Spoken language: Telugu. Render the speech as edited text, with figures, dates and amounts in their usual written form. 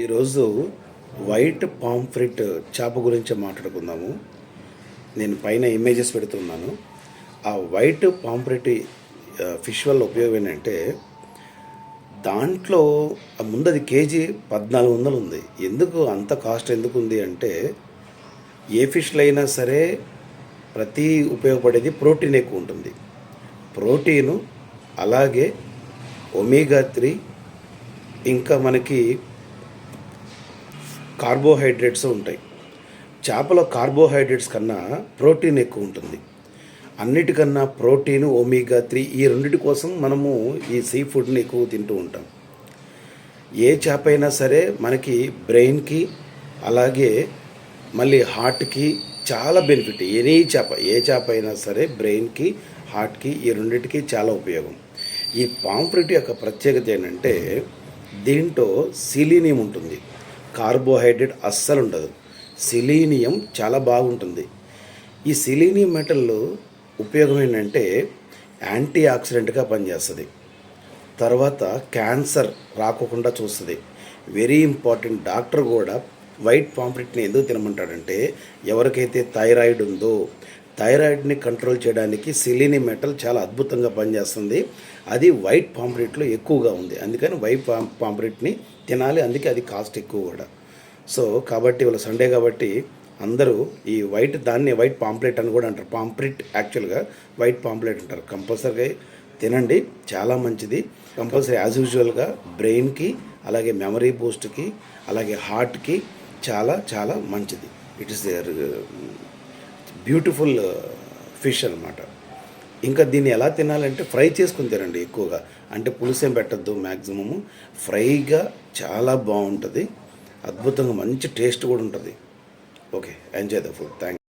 ఈరోజు వైట్ పాంఫ్రెట్ చేప గురించి మాట్లాడుకుందాము. నేను పైన ఇమేజెస్ పెడుతున్నాను. ఆ వైట్ పాంఫ్రెట్ ఫిష్ వల్ల ఉపయోగం ఏంటంటే దాంట్లో ముందు అది కేజీ 1400 ఉంది. ఎందుకు అంత కాస్ట్ ఎందుకు ఉంది అంటే ఏ ఫిష్లో అయినా సరే ప్రతి ఉపయోగపడేది ప్రోటీన్ ఎక్కువ ఉంటుంది. ప్రోటీను అలాగే ఒమేగా 3 ఇంకా మనకి కార్బోహైడ్రేట్స్ ఉంటాయి. చేపలో కార్బోహైడ్రేట్స్ కన్నా ప్రోటీన్ ఎక్కువ ఉంటుంది. అన్నిటికన్నా ప్రోటీన్ ఒమేగా 3 ఈ రెండింటి కోసం మనము ఈ సీ ఫుడ్ని ఎక్కువ తింటూ ఉంటాం. ఏ చేప అయినా సరే మనకి బ్రెయిన్కి అలాగే మళ్ళీ హార్ట్కి చాలా బెనిఫిట్. ఏ చేప అయినా సరే బ్రెయిన్కి హార్ట్కి ఈ రెండింటికి చాలా ఉపయోగం. ఈ పాంఫ్రెట్ యొక్క ప్రత్యేకత ఏంటంటే దీంట్లో సిలీనియం ఉంటుంది. కార్బోహైడ్రేట్ అస్సలు ఉండదు. సిలీనియం చాలా బాగుంటుంది. ఈ సిలీనియం మెటల్ ఉపయోగం ఏంటంటే యాంటీ ఆక్సిడెంట్గా పనిచేస్తుంది. తర్వాత క్యాన్సర్ రాకోకుండా చూస్తుంది. Very important. డాక్టర్ కూడా వైట్ పాంఫ్రెట్ని ఎందుకు తినమంటాడంటే ఎవరికైతే థైరాయిడ్ ఉందో థైరాయిడ్ని కంట్రోల్ చేయడానికి సిలీనియం మెటల్ చాలా అద్భుతంగా పనిచేస్తుంది. అది వైట్ పాంఫ్రెట్లో ఎక్కువగా ఉంది. అందుకని వైట్ పాంఫ్రెట్ని తినాలి. అందుకే అది కాస్ట్ ఎక్కువ కూడా. సో కాబట్టి ఇవాళ సండే కాబట్టి అందరూ ఈ దాన్ని వైట్ పాంప్లెట్ అని కూడా అంటారు. పాంప్లెట్ యాక్చువల్గా వైట్ పాంప్లెట్ అంటారు. కంపల్సరీగా తినండి, చాలా మంచిది. కంపల్సరీ యాజ్ యూజువల్గా బ్రెయిన్కి అలాగే మెమరీ బూస్ట్కి అలాగే హార్ట్కి చాలా చాలా మంచిది. ఇట్ ఈస్ బ్యూటిఫుల్ ఫిష్ అనమాట. ఇంకా దీన్ని ఎలా తినాలంటే ఫ్రై చేసుకుని తినండి ఎక్కువగా. అంటే పులుసేం పెట్టద్దు. మ్యాక్సిమము ఫ్రైగా చాలా బాగుంటుంది. అద్భుతంగా మంచి టేస్ట్ కూడా ఉంటుంది. Okay, enjoy the food. Thank